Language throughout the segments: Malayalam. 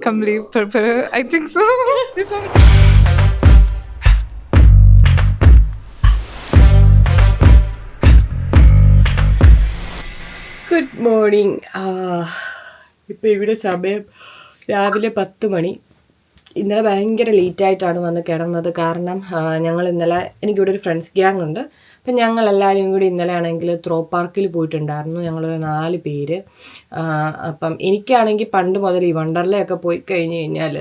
Kamli Purple. I think so. Good morning. ഇപ്പോൾ ഇവിടെ സമയം രാവിലെ 10 മണി. ഇന്നലെ ഭയങ്കര ലേറ്റായിട്ടാണ് വന്ന് കിടന്നത്. കാരണം ഞങ്ങൾ ഇന്നലെ എനിക്കിവിടെ ഒരു ഫ്രണ്ട്സ് ഗ്യാങ് ഉണ്ട്. അപ്പം ഞങ്ങളെല്ലാവരും കൂടി ഇന്നലെ ആണെങ്കിൽ ത്രോ പാർക്കിൽ പോയിട്ടുണ്ടായിരുന്നു. ഞങ്ങളൊരു 4 പേര്. അപ്പം എനിക്കാണെങ്കിൽ പണ്ട് മുതൽ ഈ വണ്ടർലയൊക്കെ പോയി കഴിഞ്ഞ് കഴിഞ്ഞാൽ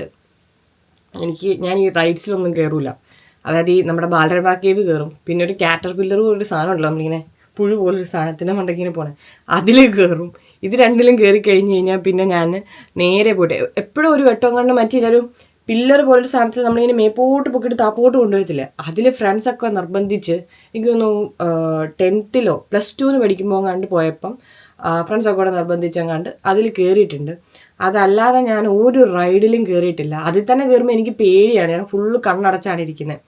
ഞാൻ ഈ റൈഡ്സിലൊന്നും കയറില്ല. അതായത് ഈ നമ്മുടെ ബാലരമ കേവ് കയറും, പിന്നെ ഒരു കാറ്റർപില്ലർ പോലൊരു സാധനം ഉണ്ടല്ലോ, നമ്മളിങ്ങനെ പുഴു പോലൊരു സാധനത്തിൻ്റെ മണ്ടക്കിങ്ങനെ പോണേ, അതിൽ കയറും. ഇത് രണ്ടിലും കയറി കഴിഞ്ഞ് കഴിഞ്ഞാൽ പിന്നെ ഞാൻ നേരെ പോയിട്ട് എപ്പോഴും ഒരു വെട്ടം കണ്ട് മറ്റൊരു പില്ലർ പോലൊരു സാധനത്തിൽ നമ്മളിങ്ങനെ മേപ്പോട്ട് പൊക്കിയിട്ട് താപ്പോട്ട് കൊണ്ടുവരത്തില്ല. അതിൽ ഫ്രണ്ട്സൊക്കെ നിർബന്ധിച്ച് എനിക്ക് തോന്നുന്നു 10th +2 പഠിക്കുമ്പോൾ കണ്ട് പോയപ്പം ഫ്രണ്ട്സൊക്കെ കൂടെ നിർബന്ധിച്ചങ്ങാണ്ട് അതിൽ കയറിയിട്ടുണ്ട്. അതല്ലാതെ ഞാൻ ഒരു റൈഡിലും കയറിയിട്ടില്ല. അതിൽ തന്നെ കയറുമ്പോൾ എനിക്ക് പേടിയാണ്. ഞാൻ ഫുള്ള് കണ്ണടച്ചാണ് ഇരിക്കുന്നത്.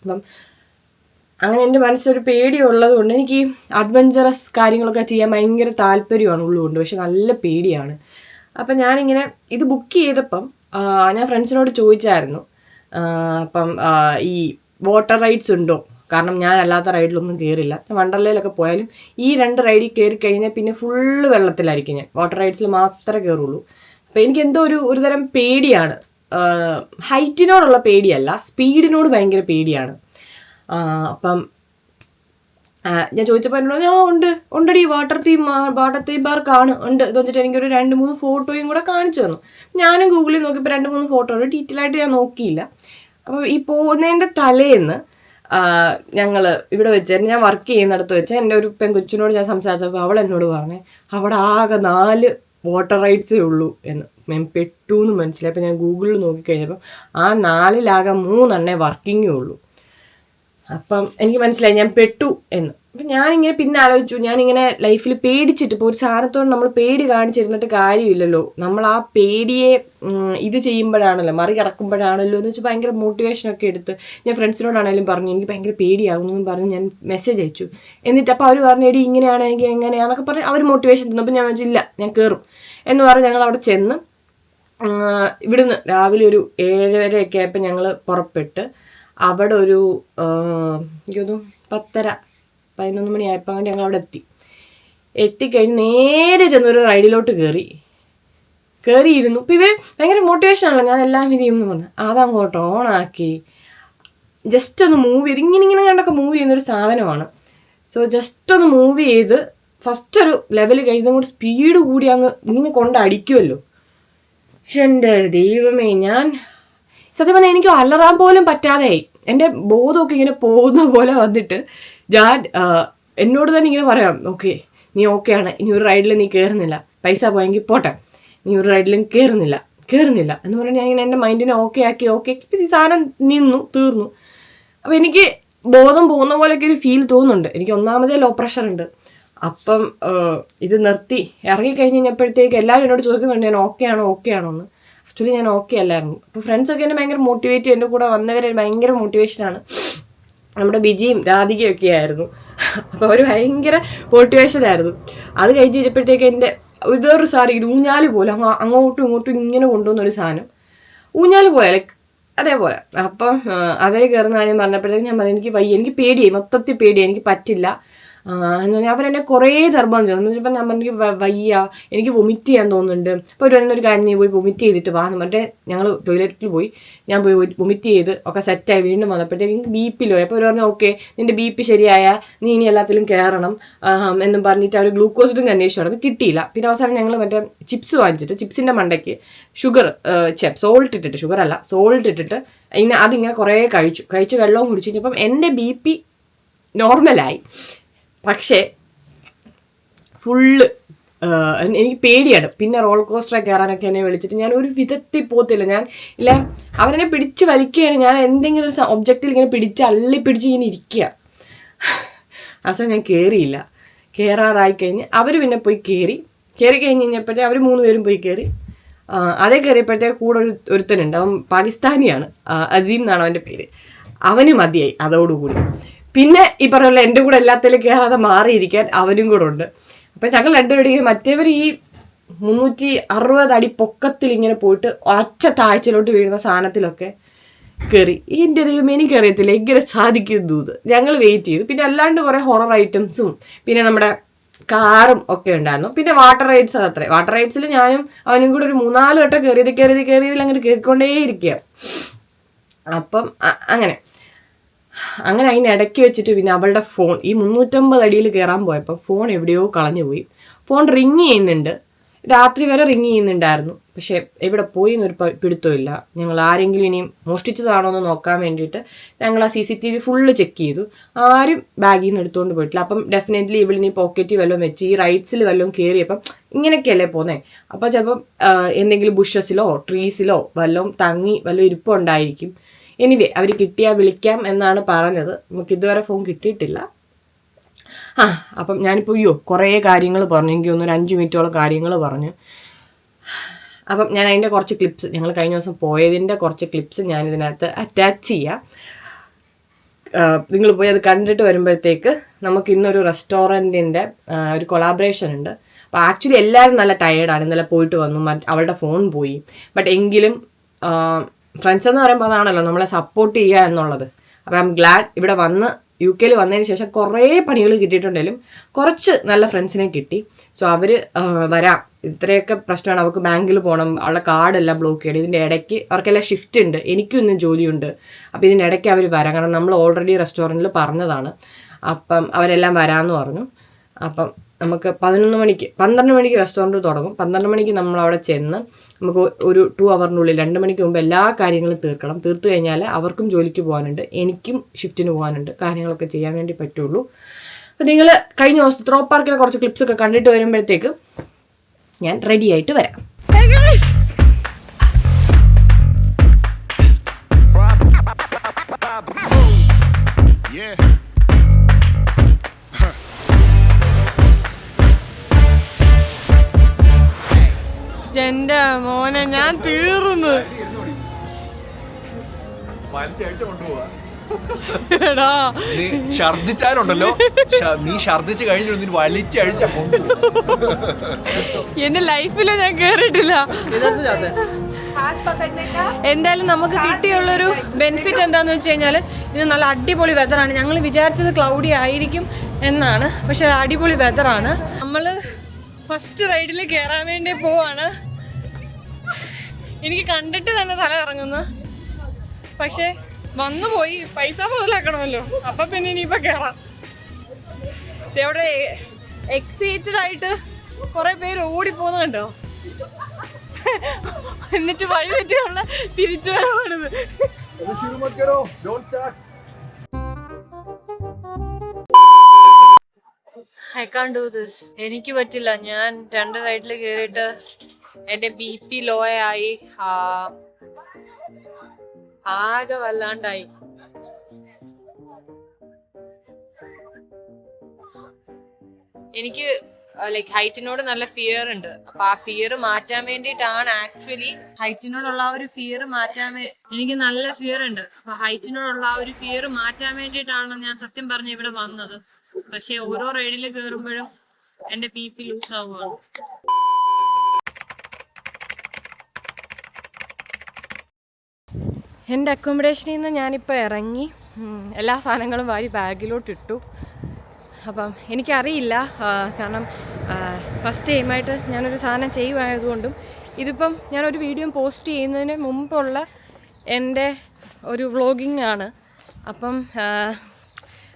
അപ്പം അങ്ങനെ എൻ്റെ മനസ്സിലൊരു പേടിയുള്ളത് കൊണ്ട് എനിക്ക് അഡ്വഞ്ചറസ് കാര്യങ്ങളൊക്കെ ചെയ്യാൻ ഭയങ്കര താല്പര്യമാണ് ഉള്ളുകൊണ്ട്. പക്ഷെ നല്ല പേടിയാണ്. അപ്പം ഞാനിങ്ങനെ ഇത് ബുക്ക് ചെയ്തപ്പം ഞാൻ ഫ്രണ്ട്സിനോട് ചോദിച്ചായിരുന്നു, അപ്പം ഈ വാട്ടർ റൈഡ്സ് ഉണ്ടോ? കാരണം ഞാൻ അല്ലാത്ത റൈഡിലൊന്നും കയറില്ല. വണ്ടർലയിലൊക്കെ പോയാലും ഈ 2 റൈഡിൽ കയറി കഴിഞ്ഞാൽ പിന്നെ ഫുള്ള് വെള്ളത്തിലായിരിക്കും. ഞാൻ വാട്ടർ റൈഡ്സിൽ മാത്രമേ കയറുള്ളൂ. അപ്പം എനിക്കെന്തോ ഒരു തരം പേടിയാണ്. ഹൈറ്റിനോടുള്ള പേടിയല്ല, സ്പീഡിനോട് ഭയങ്കര പേടിയാണ്. അപ്പം ഞാൻ ചോദിച്ചപ്പോൾ എന്നോട് ഉണ്ടടി വാട്ടർ തീം പാർക്കാണ് ഉണ്ട് എന്ന് വെച്ചിട്ട് എനിക്കൊരു 2-3 ഫോട്ടോയും കൂടെ കാണിച്ചു തന്നു. ഞാനും ഗൂഗിളിൽ നോക്കിയപ്പോൾ 2-3 ഫോട്ടോ ഉണ്ട്. ഡീറ്റെയിൽ ആയിട്ട് ഞാൻ നോക്കിയില്ല. അപ്പോൾ ഈ പോകുന്നതിൻ്റെ തലേന്ന് ഞങ്ങൾ ഇവിടെ വെച്ചായിരുന്നു, ഞാൻ വർക്ക് ചെയ്യുന്നിടത്ത് വെച്ചാൽ എൻ്റെ ഒരു പെൺകൊച്ചിനോട് ഞാൻ സംസാരിച്ചപ്പോൾ അവൾ എന്നോട് പറഞ്ഞേ അവിടെ ആകെ 4 വാട്ടർ റൈഡ്സേ ഉള്ളൂ എന്ന്. ഞാൻ പെട്ടു എന്ന് മനസ്സിലായി. അപ്പോൾ ഞാൻ ഗൂഗിളിൽ നോക്കിക്കഴിഞ്ഞപ്പം ആ 4-ലാകെ 3 വർക്കിങ്ങേ ഉള്ളൂ. അപ്പം എനിക്ക് മനസ്സിലായി ഞാൻ പെട്ടു എന്ന്. അപ്പം ഞാനിങ്ങനെ പിന്നെ ആലോചിച്ചു, ഞാനിങ്ങനെ ലൈഫിൽ പേടിച്ചിട്ട് ഇപ്പോൾ ഒരു സാധനത്തോട് നമ്മൾ പേടി കാണിച്ചിരുന്നിട്ട് കാര്യമില്ലല്ലോ. നമ്മൾ ആ പേടിയെ ഇത് ചെയ്യുമ്പോഴാണല്ലോ, മറികടക്കുമ്പോഴാണല്ലോ എന്ന് വെച്ചാൽ ഭയങ്കര മോട്ടിവേഷനൊക്കെ എടുത്ത് ഞാൻ ഫ്രണ്ട്സിനോടാണെങ്കിലും പറഞ്ഞു എനിക്ക് ഭയങ്കര പേടിയാകുന്നു പറഞ്ഞ് ഞാൻ മെസ്സേജ് അയച്ചു. എന്നിട്ട് അപ്പോൾ അവർ പറഞ്ഞു എടി ഇങ്ങനെയാണെങ്കിൽ എങ്ങനെയാണെന്നൊക്കെ പറഞ്ഞ് അവർ മോട്ടിവേഷൻ തന്നു. അപ്പം ഞാൻ വെച്ചില്ല ഞാൻ കയറും എന്ന് പറഞ്ഞ് ഞങ്ങൾ അവിടെ ചെന്ന് ഇവിടുന്ന് രാവിലെ ഒരു 7:30 ആയപ്പോൾ ഞങ്ങൾ പുറപ്പെട്ട് അവിടെ ഒരു എനിക്കൊന്നു 10:30-11 മണിയായപ്പോൾ അങ്ങോട്ട് ഞങ്ങൾ അവിടെ എത്തിക്കഴിഞ്ഞ് നേരെ ചെന്നൊരു റൈഡിലോട്ട് കയറിയിരുന്നു. ഇപ്പം ഇവർ ഭയങ്കര മോട്ടിവേഷനാണല്ലോ, ഞാൻ എല്ലാം ചെയ്യുമെന്ന് പറഞ്ഞു. അതങ്ങോട്ട് ഓണാക്കി ജസ്റ്റ് ഒന്ന് മൂവ് ചെയ്ത് ഇങ്ങനെ കണ്ടൊക്കെ മൂവ് ചെയ്യുന്നൊരു സാധനമാണ്. സോ ജസ്റ്റ് ഒന്ന് മൂവ് ചെയ്ത് ഫസ്റ്റ് ഒരു ലെവൽ കഴിയുന്നതും കൂടി സ്പീഡ് കൂടി ഇങ്ങനെ കൊണ്ടടിക്കുമല്ലോ. പക്ഷെ എൻ്റെ ദൈവമേ, ഞാൻ സത്യം പറഞ്ഞാൽ എനിക്ക് അലറാൻ പോലും പറ്റാതെയായി. എൻ്റെ ബോധമൊക്കെ ഇങ്ങനെ പോകുന്ന പോലെ വന്നിട്ട് ഞാൻ എന്നോട് തന്നെ ഇങ്ങനെ പറയാം, ഓക്കെ നീ ഓക്കെയാണ്, ഇനി ഒരു റൈഡിൽ നീ കയറുന്നില്ല, പൈസ പോയെങ്കിൽ പോട്ടെ, നീ ഒരു റൈഡിലും കയറുന്നില്ല എന്ന് പറഞ്ഞാൽ ഞാൻ ഇങ്ങനെ എൻ്റെ മൈൻഡിനെ ഓക്കെ ആക്കി ഈ സാധനം തീർന്നു. അപ്പോൾ എനിക്ക് ബോധം പോകുന്ന പോലെയൊക്കെ ഒരു ഫീൽ തോന്നുന്നുണ്ട്. എനിക്ക് ഒന്നാമതേ ലോ പ്രഷർ ഉണ്ട്. അപ്പം ഇത് നിർത്തി ഇറങ്ങിക്കഴിഞ്ഞ് കഴിഞ്ഞപ്പോഴത്തേക്ക് എല്ലാവരും എന്നോട് ചോദിക്കുന്നുണ്ട് ഞാൻ ഓക്കെ ആണോ എന്ന്. ആക്ച്വലി ഞാൻ ഓക്കെ അല്ലായിരുന്നു. അപ്പോൾ ഫ്രണ്ട്സൊക്കെ എന്നെ ഭയങ്കര മോട്ടിവേറ്റ് ചെയ്യും. എൻ്റെ കൂടെ വന്നവരെ ഭയങ്കര മോട്ടിവേഷനാണ്. നമ്മുടെ ബിജിയും രാധികയും ഒക്കെ ആയിരുന്നു. അപ്പോൾ അവർ ഭയങ്കര മോട്ടിവേഷനായിരുന്നു. അത് കഴിഞ്ഞ് കഴിഞ്ഞപ്പോഴത്തേക്ക് എൻ്റെ ഇതൊരു സാധനം ഊഞ്ഞാല് പോലെ അങ്ങോട്ടും ഇങ്ങോട്ടും ഇങ്ങനെ കൊണ്ടുവന്നൊരു സാധനം ഊഞ്ഞാല് പോലെ ലൈക്ക് അതേപോലെ. അപ്പം അതേ കയറുന്ന കാര്യം പറഞ്ഞപ്പോഴത്തേക്ക് ഞാൻ പറഞ്ഞു എനിക്ക് വയ്യ, എനിക്ക് പേടിയായി, മൊത്തത്തിൽ പേടിയായി, എനിക്ക് പറ്റില്ല എന്ന് പറഞ്ഞാൽ അവരെന്നെ കുറേ നിർബന്ധം എന്ന് വെച്ചപ്പോൾ ഞാൻ എനിക്ക് വയ്യ, എനിക്ക് വൊമിറ്റ് ചെയ്യാൻ തോന്നുന്നുണ്ട്. അപ്പോൾ ഒരു കാര്യം പോയി വൊമിറ്റ് ചെയ്തിട്ട് വാ എന്ന് പറഞ്ഞിട്ട് ഞങ്ങൾ ടോയ്ലറ്റിൽ പോയി. ഞാൻ പോയി വൊമിറ്റ് ചെയ്ത് ഒക്കെ സെറ്റായി വീണ്ടും വന്നപ്പോഴത്തേക്ക് എനിക്ക് BP ലോയി. അപ്പോൾ അവർ പറഞ്ഞു ഓക്കെ നിൻ്റെ BP ശരിയായ നീ ഇനി എല്ലാത്തിലും കയറണം എന്നും പറഞ്ഞിട്ട് അവർ ഗ്ലൂക്കോസ് ഡ്രിങ്ക് അന്വേഷിച്ചു. അത് കിട്ടിയില്ല. പിന്നെ അവസാനം ഞങ്ങൾ മറ്റേ ചിപ്സ് വാങ്ങിച്ചിട്ട് ചിപ്സിൻ്റെ മണ്ടയ്ക്ക് സോൾട്ട് ഇട്ടിട്ട് ഇങ്ങനെ അതിങ്ങനെ കുറേ കഴിച്ച് വെള്ളവും കുടിച്ചു കഴിഞ്ഞപ്പം എൻ്റെ BP നോർമലായി. പക്ഷേ ഫുള്ള് എനിക്ക് പേടിയാണ്. പിന്നെ റോൾ കോസ്റ്റർ കയറാനൊക്കെ എന്നെ വിളിച്ചിട്ട് ഞാൻ ഒരു വിധത്തിൽ പോകത്തില്ല. ഞാൻ ഇല്ല അവരെന്നെ പിടിച്ച് വലിക്കുകയാണ്. ഞാൻ എന്തെങ്കിലും ഒരു ഒബ്ജക്റ്റിൽ ഇങ്ങനെ അള്ളിപ്പിടിച്ച് ഇങ്ങനെ ഇരിക്കുക. അവസാനം ഞാൻ കയറിയില്ല. കയറാറായി കഴിഞ്ഞ് അവർ പിന്നെ പോയി കയറി കഴിഞ്ഞ് കഴിഞ്ഞപ്പോഴത്തേ അവർ 3 പേരും പോയി കയറി. അതേ കയറിയപ്പോഴത്തേക്ക് കൂടെ ഒരുത്തനുണ്ട്. അവൻ പാകിസ്ഥാനിയാണ്, അസീം എന്നാണ് അവൻ്റെ പേര്. അവന് മതിയായി അതോടുകൂടി. പിന്നെ ഈ പറഞ്ഞ എൻ്റെ കൂടെ എല്ലാത്തിലും കയറാതെ മാറിയിരിക്കാൻ അവനും കൂടെ ഉണ്ട്. അപ്പം ഞങ്ങൾ രണ്ടുപേരും മറ്റേവർ ഈ 360 അടി പൊക്കത്തിൽ ഇങ്ങനെ പോയിട്ട് ഒറ്റ താഴ്ചയിലോട്ട് വീഴുന്ന സാധനത്തിലൊക്കെ കയറി. എൻ്റെ ദൈവം എനിക്കറിയത്തില്ല എങ്ങനെ സാധിക്കുന്നു ഇത്. ഞങ്ങൾ വെയിറ്റ് ചെയ്തു. പിന്നെ അല്ലാണ്ട് കുറേ ഹൊറർ ഐറ്റംസും പിന്നെ നമ്മുടെ കാറും ഒക്കെ ഉണ്ടായിരുന്നു. പിന്നെ വാട്ടർ റൈഡ്സ് അത്രേ. വാട്ടർ റൈഡ്സിൽ ഞാനും അവനും കൂടെ ഒരു 3-4 വട്ടം കയറിയതിൽ അങ്ങനെ കയറിക്കൊണ്ടേയിരിക്കുക. അപ്പം അങ്ങനെ അതിനിടയ്ക്ക് വെച്ചിട്ട് പിന്നെ അവളുടെ ഫോൺ ഈ 350 അടിയിൽ കയറാൻ പോയപ്പോൾ ഫോൺ എവിടെയോ കളഞ്ഞു പോയി. ഫോൺ റിങ് ചെയ്യുന്നുണ്ട്, രാത്രി വരെ റിങ് ചെയ്യുന്നുണ്ടായിരുന്നു. പക്ഷെ എവിടെ പോയി എന്നൊരു പിടുത്തമില്ല. ഞങ്ങൾ ആരെങ്കിലും ഇനിയും മോഷ്ടിച്ചതാണോ എന്ന് നോക്കാൻ വേണ്ടിയിട്ട് ഞങ്ങൾ ആ CCTV ഫുള്ള് ചെക്ക് ചെയ്തു. ആരും ബാഗിൽ നിന്ന് എടുത്തുകൊണ്ട് പോയിട്ടില്ല. അപ്പം ഡെഫിനറ്റ്ലി ഇവളിനി പോക്കറ്റിൽ വല്ലതും വെച്ച് ഈ റൈഡ്സിൽ വല്ലതും കയറിയപ്പം ഇങ്ങനെയൊക്കെയല്ലേ പോന്നേ. അപ്പോൾ ചിലപ്പം എന്തെങ്കിലും ബുഷസിലോ ട്രീസിലോ വല്ലതും തങ്ങി വല്ലതും ഇരിപ്പുണ്ടായിരിക്കും. എനിവേ അവർ കിട്ടിയാൽ വിളിക്കാം എന്നാണ് പറഞ്ഞത്. നമുക്ക് ഇതുവരെ ഫോൺ കിട്ടിയിട്ടില്ല. അപ്പം ഞാനിപ്പോൾ കുറേ കാര്യങ്ങൾ പറഞ്ഞു. എനിക്ക് തോന്നുന്നു 5 മിനിറ്റോളം കാര്യങ്ങൾ പറഞ്ഞു. അപ്പം ഞാൻ അതിൻ്റെ കുറച്ച് ക്ലിപ്സ്, ഞങ്ങൾ കഴിഞ്ഞ ദിവസം പോയതിൻ്റെ കുറച്ച് ക്ലിപ്സ് ഞാനിതിനകത്ത് അറ്റാച്ച് ചെയ്യാം. നിങ്ങൾ പോയി അത് കണ്ടിട്ട് വരുമ്പോഴത്തേക്ക് നമുക്ക് ഇന്നൊരു റെസ്റ്റോറൻറ്റിൻ്റെ ഒരു കൊളാബറേഷൻ ഉണ്ട്. അപ്പോൾ ആക്ച്വലി എല്ലാവരും നല്ല ടയേർഡാണ്. ഇന്നലെ പോയിട്ട് വന്നു, അവളുടെ ഫോൺ പോയി. ബട്ട് എങ്കിലും ഫ്രണ്ട്സ് എന്ന് പറയുമ്പോൾ അതാണല്ലോ നമ്മളെ സപ്പോർട്ട് ചെയ്യുക എന്നുള്ളത്. അപ്പോൾ ഐ എം ഗ്ലാഡ് ഇവിടെ വന്ന് UK വന്നതിന് ശേഷം കുറേ പണികൾ കിട്ടിയിട്ടുണ്ടെങ്കിലും കുറച്ച് നല്ല ഫ്രണ്ട്സിനെ കിട്ടി. സോ അവർ വരാം, ഇത്രയൊക്കെ പ്രശ്നമാണ്, അവർക്ക് ബാങ്കിൽ പോകണം, അവളുടെ കാർഡെല്ലാം ബ്ലോക്ക് ചെയ്യണം, ഇതിൻ്റെ ഇടയ്ക്ക് അവർക്കെല്ലാം ഷിഫ്റ്റ് ഉണ്ട്, എനിക്കും ഇന്നും ജോലിയുണ്ട്. അപ്പോൾ ഇതിൻ്റെ ഇടയ്ക്ക് അവർ വരാം, കാരണം നമ്മൾ ഓൾറെഡി റെസ്റ്റോറൻറ്റിൽ പറഞ്ഞതാണ്. അപ്പം അവരെല്ലാം വരാമെന്ന് പറഞ്ഞു. അപ്പം നമുക്ക് 12 മണിക്ക് റെസ്റ്റോറൻറ്റ് തുടങ്ങും. 12 മണിക്ക് നമ്മളവിടെ ചെന്ന് നമുക്ക് ഒരു 2 അവറിനുള്ളിൽ 2 മണിക്ക് മുമ്പ് എല്ലാ കാര്യങ്ങളും തീർക്കണം. തീർത്തു കഴിഞ്ഞാൽ അവർക്കും ജോലിക്ക് പോകാനുണ്ട്, എനിക്കും ഷിഫ്റ്റിന് പോകാനുണ്ട്, കാര്യങ്ങളൊക്കെ ചെയ്യാൻ വേണ്ടി പറ്റുള്ളൂ. അപ്പോൾ നിങ്ങൾ കഴിഞ്ഞ ദിവസം ത്രോ പാർക്കിലെ കുറച്ച് ക്ലിപ്സൊക്കെ കണ്ടിട്ട് വരുമ്പോഴത്തേക്ക് ഞാൻ റെഡി ആയിട്ട് വരാം. എന്റെ മോനെ ഞാൻ തീർന്നു. നീ ഛർദിച്ചാലുണ്ടല്ലോ, നീ ഛർദിച്ച് കഴിഞ്ഞു നീ വലിച്ചഴിച്ച എന്റെ ലൈഫില് ഞാൻ കേറിയിട്ടില്ല. എന്തായാലും നമുക്ക് കിട്ടിയുള്ളൊരു ബെനിഫിറ്റ് എന്താന്ന് വെച്ച് കഴിഞ്ഞാൽ ഇത് നല്ല അടിപൊളി വെതറാണ്. ഞങ്ങൾ വിചാരിച്ചത് ക്ലൗഡി ആയിരിക്കും എന്നാണ്, പക്ഷെ അടിപൊളി വെതറാണ്. നമ്മൾ ഫസ്റ്റ് റൈഡിൽ കയറാൻ വേണ്ടി പോവാണ്. എനിക്ക് കണ്ടിട്ട് തന്നെ തല ഇറങ്ങുന്നു, പക്ഷെ വന്നു പോയി പൈസ മുതലാക്കണമല്ലോ. അപ്പം പിന്നെ ഇനിയിപ്പോൾ കയറാം. ഇവിടെ എക്സൈറ്റഡ് ആയിട്ട് കുറേ പേര് ഓടിപ്പോകുന്നുണ്ടോ, എന്നിട്ട് വഴി പറ്റിയുള്ള തിരിച്ചു വരവാണിത്. I can't do this. എനിക്ക് പറ്റില്ല. ഞാൻ 2 റൈഡിൽ കയറിയിട്ട് എൻ്റെ BP ലോ ആയി, ആകെ വല്ലാണ്ടായി. എനിക്ക് ലൈക്ക് ഹൈറ്റിനോട് നല്ല ഫിയർ ഉണ്ട്. അപ്പൊ ആ ഫിയർ മാറ്റാൻ വേണ്ടിയിട്ടാണ്, ആക്ച്വലി ഹൈറ്റിനോടുള്ള ആ ഒരു ഫിയർ മാറ്റാൻ എനിക്ക് നല്ല ഫിയർ ഉണ്ട്. അപ്പൊ ഹൈറ്റിനോടുള്ള ആ ഒരു ഫിയർ മാറ്റാൻ വേണ്ടിയിട്ടാണ് ഞാൻ സത്യം പറഞ്ഞ ഇവിടെ വന്നത്. പക്ഷെ ഓരോ റൈഡിൽ കയറുമ്പോഴും എന്റെ BP ലൂസ് ആവുകയാണ്. എൻ്റെ അക്കോമഡേഷനിൽ നിന്ന് ഞാനിപ്പോൾ ഇറങ്ങി എല്ലാ സാധനങ്ങളും വാരി ബാഗിലോട്ട് ഇട്ടു. അപ്പം എനിക്കറിയില്ല, കാരണം ഫസ്റ്റ് ടൈമായിട്ട് ഞാനൊരു സാധനം ചെയ്യുമായതുകൊണ്ടും ഇതിപ്പം ഞാനൊരു വീഡിയോ പോസ്റ്റ് ചെയ്യുന്നതിന് മുമ്പുള്ള എൻ്റെ ഒരു വ്ളോഗിങ് ആണ്. അപ്പം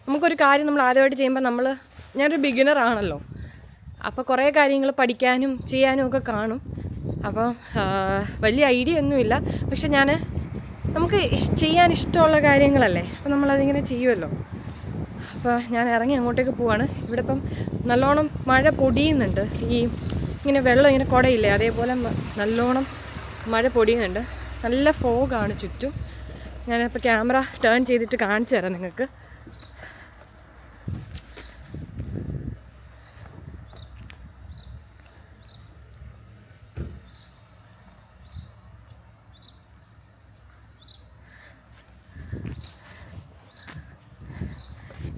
നമുക്കൊരു കാര്യം നമ്മൾ ആദ്യമായിട്ട് ചെയ്യുമ്പോൾ ഞാനൊരു ബിഗിനർ ആണല്ലോ, അപ്പോൾ കുറേ കാര്യങ്ങൾ പഠിക്കാനും ചെയ്യാനും ഒക്കെ കാണും. അപ്പം വലിയ ഐഡിയ ഒന്നുമില്ല, പക്ഷെ നമുക്ക് ചെയ്യാൻ ഇഷ്ടമുള്ള കാര്യങ്ങളല്ലേ, അപ്പോൾ നമ്മളതിങ്ങനെ ചെയ്യുമല്ലോ. അപ്പോൾ ഞാൻ ഇറങ്ങി അങ്ങോട്ടേക്ക് പോവാണ്. ഇവിടെ ഇപ്പം നല്ലോണം മഴ പൊടിയുന്നുണ്ട്. ഇങ്ങനെ വെള്ളം ഇങ്ങനെ കുടയില്ലേ, അതേപോലെ നല്ലോണം മഴ പൊടിയുന്നുണ്ട്. നല്ല ഫോഗാണ് ചുറ്റും. ഞാനിപ്പോൾ ക്യാമറ ടേൺ ചെയ്തിട്ട് കാണിച്ചു തരാം നിങ്ങൾക്ക്.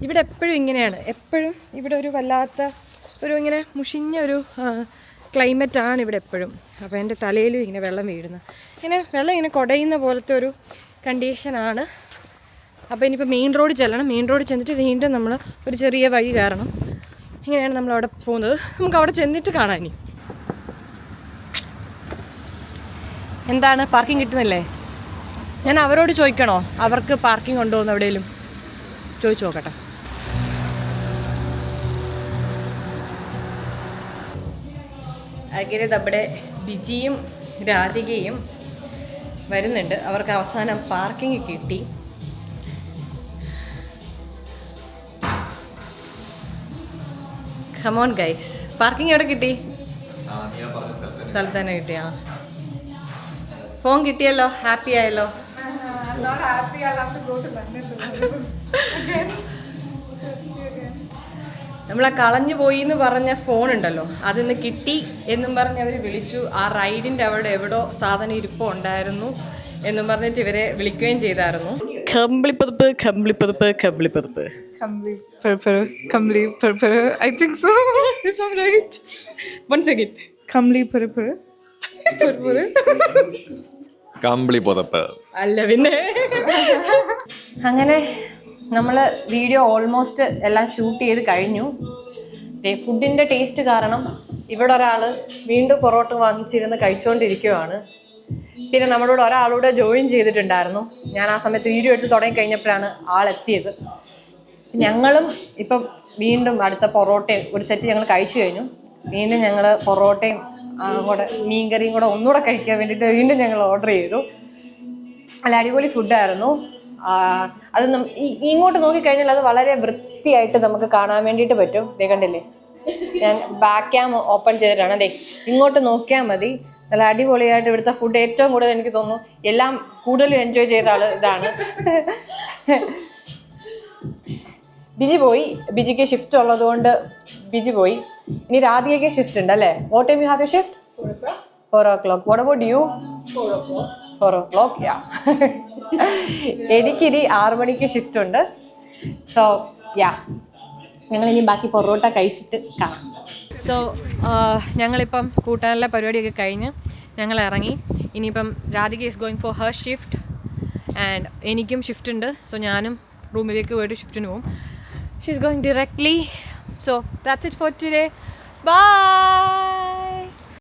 ഇവിടെ എപ്പോഴും ഇങ്ങനെയാണ്. എപ്പോഴും ഇവിടെ ഒരു വല്ലാത്ത ഇങ്ങനെ മുഷിഞ്ഞ ഒരു ക്ലൈമറ്റാണ് ഇവിടെ എപ്പോഴും. അപ്പോൾ എൻ്റെ തലയിലും ഇങ്ങനെ വെള്ളം വീഴുന്നു, വെള്ളം ഇങ്ങനെ കുടയുന്ന പോലത്തെ ഒരു കണ്ടീഷനാണ്. അപ്പോൾ ഇനിയിപ്പോൾ മെയിൻ റോഡ് ചെല്ലണം. മെയിൻ റോഡ് ചെന്നിട്ട് വീണ്ടും നമ്മൾ ഒരു ചെറിയ വഴി കയറണം. ഇങ്ങനെയാണ് നമ്മളവിടെ പോകുന്നത്. നമുക്ക് അവിടെ ചെന്നിട്ട് കാണാം. ഇനി എന്താണ്, പാർക്കിംഗ് കിട്ടുന്നില്ലേ? ഞാൻ അവരോട് ചോദിക്കണോ അവർക്ക് പാർക്കിംഗ് ഉണ്ടോ എന്ന് എവിടെയെങ്കിലും ചോദിച്ചു നോക്കട്ടെ. അങ്ങനെ നമ്മുടെ ബിജിയും രാധികയും വരുന്നുണ്ട്. അവർക്ക് അവസാനം പാർക്കിംഗ് കിട്ടി. കമോൺ ഗൈസ്, പാർക്കിംഗ് എവിടെ കിട്ടി? സ്ഥലത്ത് തന്നെ കിട്ടിയാ? ഫോൺ കിട്ടിയല്ലോ, ഹാപ്പി ആയല്ലോ. I'm not happy. I'll have to go to London again. നമ്മളെ കളഞ്ഞു പോയി എന്ന് പറഞ്ഞ ഫോൺ ഉണ്ടല്ലോ, അതിന്ന് കിട്ടി എന്നും പറഞ്ഞ് അവർ വിളിച്ചു. ആ റൈഡിൻ്റെ അവിടെ എവിടോ സാധനം ഇരിപ്പോ ഉണ്ടായിരുന്നു എന്നും പറഞ്ഞിട്ട് ഇവരെ വിളിക്കുകയും ചെയ്തായിരുന്നു. കമ്പിളിപ്പതുപ്പ് കമ്പിളിപ്പതുപ്പ് കമ്പിളിപ്പതുപ്പ് Kamli Purpur. I think so. If I'm right. Once again. Kamli Purpur. കമ്പിളി പുതപ്പ് അല്ല പിന്നെ. അങ്ങനെ നമ്മൾ വീഡിയോ ഓൾമോസ്റ്റ് എല്ലാം ഷൂട്ട് ചെയ്ത് കഴിഞ്ഞു. ഫുഡിൻ്റെ ടേസ്റ്റ് കാരണം ഇവിടെ ഒരാൾ വീണ്ടും പൊറോട്ട വാങ്ങിച്ചിരുന്ന് കഴിച്ചുകൊണ്ടിരിക്കുകയാണ്. പിന്നെ നമ്മളോട് ഒരാളൂടെ ജോയിൻ ചെയ്തിട്ടുണ്ടായിരുന്നു. ഞാൻ ആ സമയത്ത് വീഡിയോ എടുത്ത് തുടങ്ങി കഴിഞ്ഞപ്പോഴാണ് ആളെത്തിയത്. ഞങ്ങളും ഇപ്പം വീണ്ടും അടുത്ത പൊറോട്ടയും ഒരു സെറ്റ് ഞങ്ങൾ കഴിച്ചു കഴിഞ്ഞു. വീണ്ടും ഞങ്ങൾ പൊറോട്ടയും കൂടെ മീൻകറിയും കൂടെ ഒന്നുകൂടെ കഴിക്കാൻ വേണ്ടിയിട്ട് വീണ്ടും ഞങ്ങൾ ഓർഡർ ചെയ്തു. നല്ല അടിപൊളി ഫുഡായിരുന്നു. അത് ഇങ്ങോട്ട് നോക്കിക്കഴിഞ്ഞാൽ അത് വളരെ വൃത്തിയായിട്ട് നമുക്ക് കാണാൻ വേണ്ടിയിട്ട് പറ്റും. കണ്ടില്ലേ, ഞാൻ ബാക്ക് ക്യാം ഓപ്പൺ ചെയ്തിട്ടാണ്. അതെ, ഇങ്ങോട്ട് നോക്കിയാൽ മതി. നല്ല അടിപൊളിയായിട്ട് ഇവിടുത്തെ ഫുഡ് ഏറ്റവും കൂടുതൽ എനിക്ക് തോന്നുന്നു എല്ലാം കൂടുതൽ എൻജോയ് ചെയ്ത ആൾ ഇതാണ്. ബിജി പോയി, ബിജിക്ക് ഷിഫ്റ്റ് ഉള്ളത് കൊണ്ട് ബിജി പോയി. ഇനി രാധികയ്ക്ക് ഷിഫ്റ്റ് ഉണ്ട് അല്ലേ? What time you have you shift? 4 o'clock. What about you? 4 o'clock. Yeah. എനിക്കിനി 6 മണിക്ക് ഷിഫ്റ്റ് ഉണ്ട്. സോ യാ, ഞങ്ങളിനി ബാക്കി പൊറോട്ട കഴിച്ചിട്ട് കാണാം. സോ ഞങ്ങളിപ്പം കൂട്ടാനുള്ള പരിപാടിയൊക്കെ കഴിഞ്ഞ് ഞങ്ങൾ ഇറങ്ങി. ഇനിയിപ്പം Radhika is going for her shift and എനിക്കും ഷിഫ്റ്റ് ഉണ്ട്. സോ ഞാനും റൂമിലേക്ക് പോയിട്ട് ഷിഫ്റ്റിന് പോകും. She is going directly. So that's it for today. Bye.